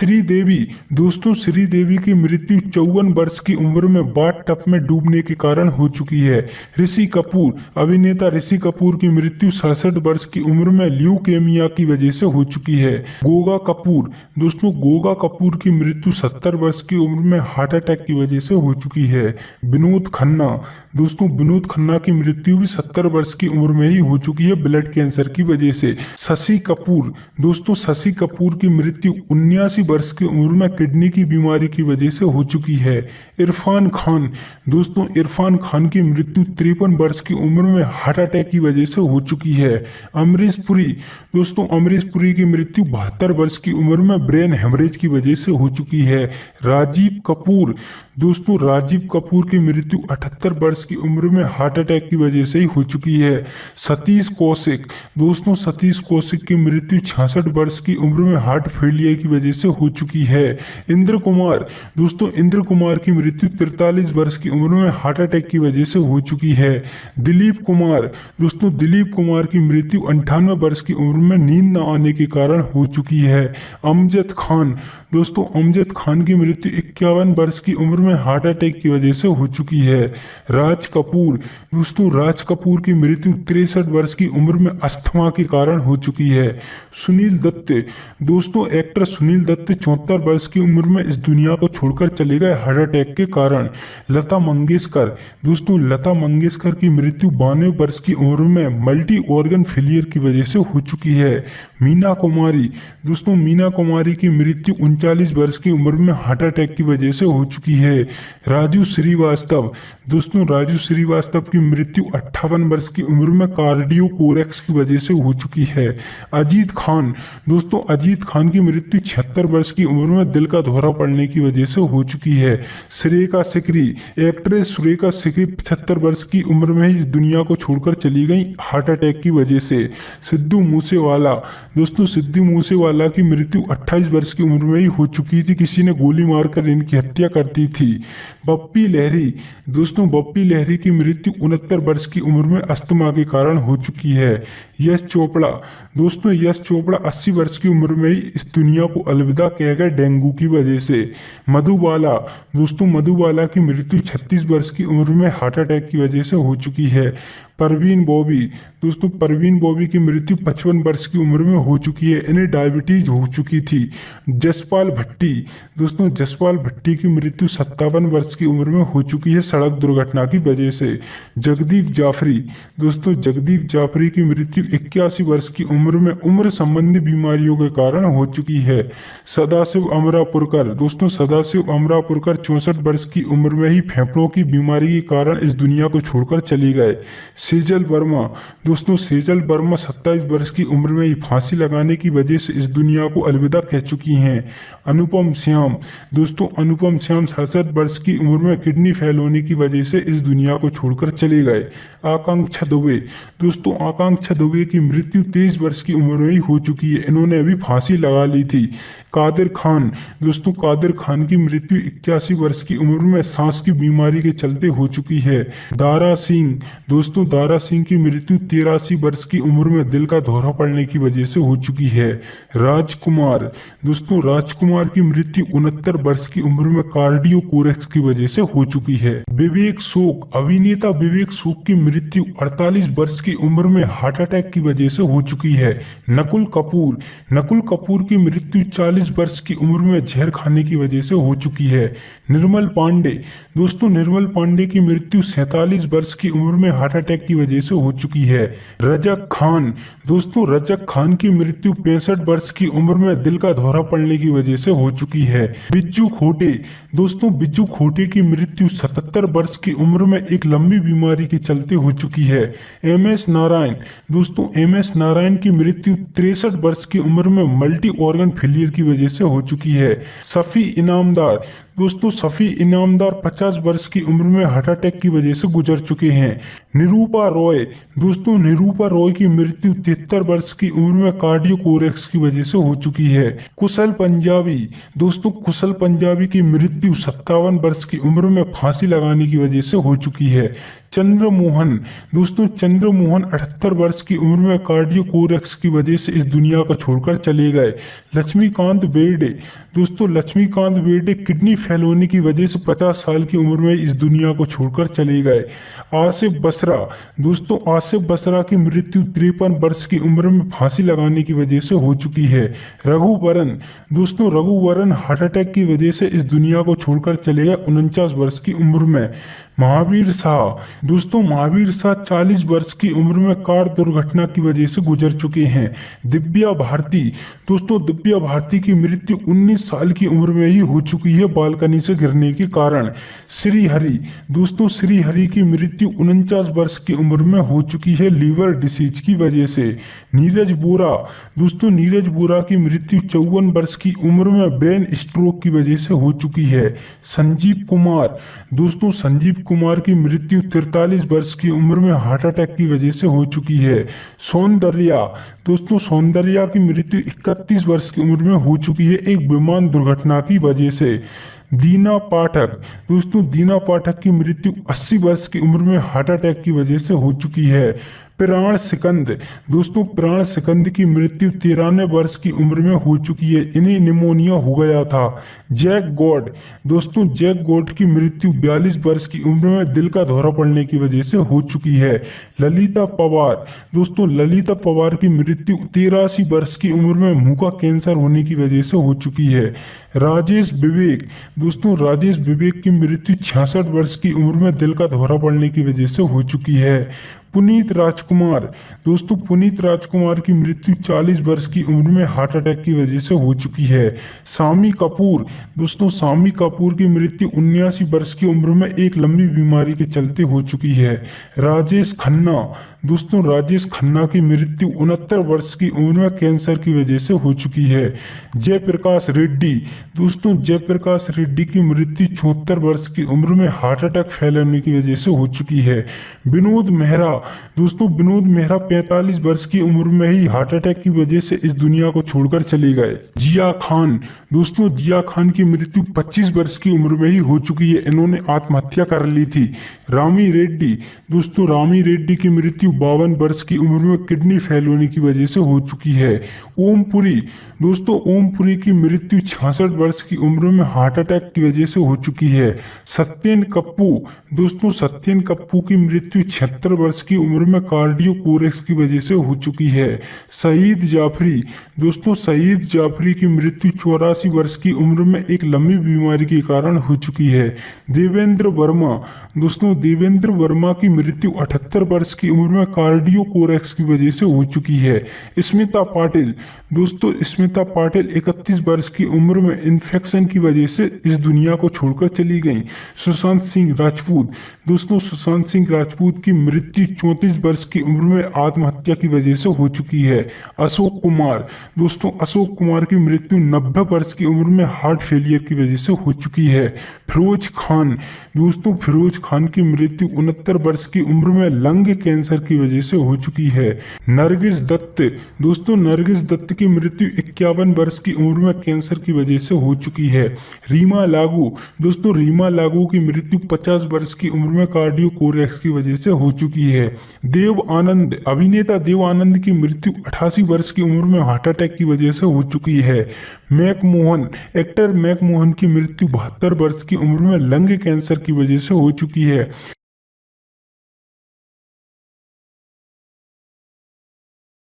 श्रीदेवी। दोस्तों श्रीदेवी की मृत्यु 54 वर्ष की उम्र में बाथ टब में डूबने के कारण हो चुकी है। ऋषि कपूर। अभिनेता ऋषि कपूर की मृत्यु 67 वर्ष की उम्र में ल्यूकेमिया की वजह से हो चुकी है। गोगा कपूर। दोस्तों गोगा कपूर की मृत्यु 70 वर्ष की उम्र में हार्ट अटैक की वजह से हो चुकी है। विनोद खन्ना। दोस्तों विनोद खन्ना की मृत्यु भी 70 वर्ष की उम्र में ही हो चुकी है ब्लड कैंसर की वजह से। शशि कपूर। दोस्तों शशि कपूर की मृत्यु 79 वर्ष की उम्र में किडनी की बीमारी की वजह से हो चुकी है। इरफान खान। दोस्तों इरफान खान की मृत्यु 53 वर्ष की उम्र में हार्ट अटैक की वजह से हो चुकी है। अमरीश पुरी। दोस्तों अमरीश पुरी की मृत्यु 72 वर्ष की उम्र में ब्रेन हेमरेज की वजह से हो चुकी है। राजीव कपूर। दोस्तों राजीव कपूर की मृत्यु 78 वर्ष की उम्र में हार्ट अटैक की वजह से ही हो चुकी है। सतीश कौशिक। दोस्तों सतीश कौशिक की मृत्यु 66 वर्ष की उम्र में हार्ट फेलियर की वजह से हो चुकी है। इंद्र कुमार। दोस्तों इंद्र कुमार की मृत्यु 43 वर्ष की उम्र में हार्ट अटैक की वजह से हो चुकी है। दिलीप कुमार। दोस्तों दिलीप कुमार की मृत्यु 98 वर्ष की उम्र में नींद न आने के कारण हो चुकी है। अमजद खान। दोस्तों अमजद खान की मृत्यु 51 वर्ष की उम्र में हार्ट अटैक की वजह से हो चुकी है। राज कपूर। दोस्तों राज कपूर की मृत्यु 63 वर्ष की उम्र में अस्थमा के कारण हो चुकी है। सुनील दत्त। दोस्तों एक्टर सुनील दत्त 74 वर्ष की उम्र में इस दुनिया को छोड़कर चले गए हार्ट अटैक के कारण। लता मंगेशकर। दोस्तों लता मंगेशकर की मृत्यु 92 वर्ष की उम्र में मल्टी ऑर्गन फेलियर की वजह से हो चुकी है। मीना कुमारी। दोस्तों मीना कुमारी की मृत्यु 39 वर्ष की उम्र में हार्ट अटैक की वजह से हो चुकी है। राजू श्रीवास्तव। दोस्तों राजू श्रीवास्तव की मृत्यु 58 वर्ष की उम्र में कार्डियो कोरेक्स की वजह से हो चुकी है। अजीत खान। दोस्तों अजीत खान की मृत्यु 76 वर्ष की उम्र में दिल का दौरा पड़ने की वजह से हो चुकी है। सुरेखा सिकरी। एक्ट्रेस सुरेखा सिकरी 75 वर्ष की उम्र में ही इस दुनिया को छोड़कर चली गई हार्ट अटैक की वजह से। सिद्धू मूसेवाला। दोस्तों सिद्धू मूसेवाला की मृत्यु 28 वर्ष की उम्र में ही हो चुकी थी, किसी ने गोली मारकर इनकी हत्या कर दी थी। बप्पी लहरी। दोस्तों बप्पी लहरी की मृत्यु 69 वर्ष की उम्र में अस्थमा के कारण हो चुकी है। यश चोपड़ा। दोस्तों यश चोपड़ा 80 वर्ष की उम्र में ही इस दुनिया को अलविदा कह गए डेंगू की वजह से। मधुबाला। दोस्तों मधुबाला की मृत्यु 36 वर्ष की उम्र में हार्ट अटैक की वजह से हो चुकी है। परवीन बॉबी। दोस्तों परवीन बॉबी की मृत्यु 55 वर्ष की उम्र में हो चुकी है, इन्हें डायबिटीज हो चुकी थी। जसपाल भट्टी। दोस्तों जसपाल भट्टी की मृत्यु 57 वर्ष की उम्र में हो चुकी है सड़क दुर्घटना की वजह से। जगदीप जाफरी। दोस्तों जगदीप जाफरी की मृत्यु 81 वर्ष की उम्र में उम्र संबंधी बीमारियों के कारण हो चुकी है। सदाशिव अमरापुरकर। दोस्तों सदाशिव अमरापुरकर 64 वर्ष की उम्र में ही फेफड़ों की बीमारी के कारण इस दुनिया को छोड़कर चले गए। सेजल वर्मा। दोस्तों सेजल वर्मा 27 वर्ष की उम्र में ही फांसी लगाने की वजह से इस दुनिया को अलविदा कह चुकी हैं। अनुपम श्याम। दोस्तों अनुपम श्याम 67 वर्ष की उम्र में किडनी फेल होने की वजह से इस दुनिया को छोड़कर चले गए। आकांक्षा दुबे। दोस्तों आकांक्षा दुबे की मृत्यु 23 वर्ष की उम्र में ही हो चुकी है, इन्होंने अभी फांसी लगा ली थी। कादिर खान। दोस्तों कादिर खान की मृत्यु 81 वर्ष की उम्र में सांस की बीमारी के चलते हो चुकी है। दारा सिंह। दोस्तों दारा सिंह की मृत्यु 83 वर्ष की उम्र में दिल का दौरा पड़ने की वजह से हो चुकी है। राजकुमार। दोस्तों राजकुमार की मृत्यु 69 वर्ष की उम्र में कार्डियो कोरेक्स की वजह से हो चुकी है। विवेक शोक। अभिनेता विवेक शोक की मृत्यु 48 वर्ष की उम्र में हार्ट अटैक की वजह से हो चुकी है। नकुल कपूर। नकुल कपूर की मृत्यु 40 वर्ष की उम्र में जहर खाने की वजह से हो चुकी है। निर्मल पांडे। दोस्तों निर्मल पांडे की मृत्यु 47 वर्ष की उम्र में हार्ट अटैक की वजह से हो चुकी है। रजक खान। दोस्तों रजक खान की मृत्यु 65 वर्ष की उम्र में दिल का दौरा पड़ने की वजह से हो चुकी है। बिज्जू खोटे। दोस्तों बिज्जू खोटे की मृत्यु 77 वर्ष की उम्र में एक लंबी बीमारी के चलते हो चुकी है। M S Narayan. दोस्तों एम एस नारायण की मृत्यु 63 वर्ष की उम्र में मल्टी ऑर्गन फेलियर की वजह से हो चुकी है। सफ़ी इनामदार। दोस्तों सफ़ी इनामदार 50 वर्ष की उम्र में हार्ट अटैक की वजह से गुजर चुके हैं। निरूपा रॉय। दोस्तों निरूपा रॉय की मृत्यु 73 वर्ष की उम्र में कार्डियो कोरेक्स की वजह से हो चुकी है। कुशल पंजाबी। दोस्तों कुशल पंजाबी की मृत्यु 57 वर्ष की उम्र में फांसी लगाने की वजह से हो चुकी है। चंद्रमोहन, दोस्तों चंद्रमोहन 78 वर्ष की उम्र में कार्डियोकोरेक्स की वजह से इस दुनिया को छोड़कर चले गए। लक्ष्मीकांत बेर्डे, दोस्तों लक्ष्मीकांत बेर्डे किडनी फेल होने की वजह से 50 साल की उम्र में इस दुनिया को छोड़कर चले गए। आसिफ बसरा, दोस्तों आसिफ बसरा की मृत्यु 53 वर्ष की उम्र में फांसी लगाने की वजह से हो चुकी है। रघुवरन, दोस्तों रघुवरन हार्ट अटैक की वजह से इस दुनिया को छोड़कर चले गए 49 वर्ष की उम्र में। महावीर शाह, दोस्तों महावीर शाह 40 वर्ष की उम्र में कार दुर्घटना की वजह से गुजर चुके हैं। दिव्या भारती, दोस्तों दिव्या भारती की मृत्यु 19 साल की उम्र में ही हो चुकी है बालकनी से गिरने के कारण। श्री हरि, दोस्तों श्री हरि की मृत्यु 49 वर्ष की उम्र में हो चुकी है लीवर डिसीज की वजह से। नीरज बोरा, दोस्तों नीरज बोरा की मृत्यु 54 वर्ष की उम्र में ब्रेन स्ट्रोक की वजह से हो चुकी है। संजीव कुमार, दोस्तों संजीव कुमार की मृत्यु 43 वर्ष की उम्र में हार्ट अटैक की वजह से हो चुकी है। सौंदर्या, दोस्तों सौंदर्या की मृत्यु 31 वर्ष की उम्र में हो चुकी है एक विमान दुर्घटना की वजह से। दीना पाठक, दोस्तों दीना पाठक की मृत्यु 80 वर्ष की उम्र में हार्ट अटैक की वजह से हो चुकी है। प्राण सिकंद, दोस्तों प्राण सिकंद की मृत्यु 93 वर्ष की उम्र में हो चुकी है, इन्हें निमोनिया हो गया था। जैक गॉड, दोस्तों जैक गॉड की मृत्यु 42 वर्ष की उम्र में दिल का दौरा पड़ने की वजह से हो चुकी है। ललिता पवार, दोस्तों ललिता पवार की मृत्यु 83 वर्ष की उम्र में मुंह का कैंसर होने की वजह से हो चुकी है। राजेश विवेक, दोस्तों राजेश विवेक की मृत्यु 66 वर्ष की उम्र में दिल का दौरा पड़ने की वजह से हो चुकी है। पुनीत राजकुमार, दोस्तों पुनीत राजकुमार की मृत्यु 40 वर्ष की उम्र में हार्ट अटैक की वजह से हो चुकी है। शामी कपूर, दोस्तों शामी कपूर की मृत्यु 79 वर्ष की उम्र में एक लंबी बीमारी के चलते हो चुकी है। राजेश खन्ना, दोस्तों राजेश खन्ना की मृत्यु 69 वर्ष की उम्र में कैंसर की वजह से हो चुकी है। जयप्रकाश रेड्डी, दोस्तों जयप्रकाश रेड्डी की मृत्यु 74 वर्ष की उम्र में हार्ट अटैक फैलने की वजह से हो चुकी है। विनोद मेहरा, दोस्तों विनोद मेहरा 45 वर्ष की उम्र में ही हार्ट अटैक की वजह से इस दुनिया को छोड़कर चले गए। जिया खान, दोस्तों जिया खान की मृत्यु 25 वर्ष की उम्र में ही हो चुकी है, इन्होंने आत्महत्या कर ली थी। रामी रेड्डी, दोस्तों रामी रेड्डी की मृत्यु 52 वर्ष की उम्र में किडनी फेल होने की वजह से हो चुकी है। ओम पुरी, दोस्तों ओम पुरी की मृत्यु 66 वर्ष की उम्र में हार्ट अटैक की वजह से हो चुकी है। सत्येन कप्पू, दोस्तों सत्येन कप्पू की मृत्यु 76 वर्ष की उम्र में कार्डियोकोरेक्स की वजह से हो चुकी है। सईद जाफरी, दोस्तों सईद जाफरी की मृत्यु 84 वर्ष की उम्र में एक लंबी बीमारी के कारण हो चुकी है। देवेंद्र वर्मा, दोस्तों देवेंद्र वर्मा की मृत्यु 78 वर्ष की उम्र में कार्डियोकोरेक्स की वजह से हो चुकी है। स्मिता पाटिल, दोस्तों स्मिता पाटिल 31 वर्ष की उम्र में इन्फेक्शन की वजह से इस दुनिया को छोड़कर चली गई। सुशांत सिंह राजपूत, दोस्तों सुशांत सिंह राजपूत की मृत्यु 34 वर्ष की उम्र में आत्महत्या की वजह से हो चुकी है। अशोक कुमार, दोस्तों अशोक कुमार की मृत्यु 90 वर्ष की उम्र में हार्ट फेलियर की वजह से हो चुकी है। फिरोज खान, दोस्तों फिरोज खान की मृत्यु 69 वर्ष की उम्र में लंग कैंसर की वजह से हो चुकी है। नरगिस दत्त, दोस्तों नरगिस दत्त की मृत्यु 51 वर्ष की उम्र में कैंसर की वजह से हो चुकी है। रीमा लागू, दोस्तों रीमा लागू की मृत्यु 50 वर्ष की उम्र में कार्डियोकोरेक्स की वजह से हो चुकी है। देव आनंद, अभिनेता देव आनंद की मृत्यु 88 वर्ष की उम्र में हार्ट अटैक की वजह से हो चुकी है। मैकमोहन, एक्टर मैकमोहन की मृत्यु 72 वर्ष की उम्र में लंग कैंसर की वजह से हो चुकी है।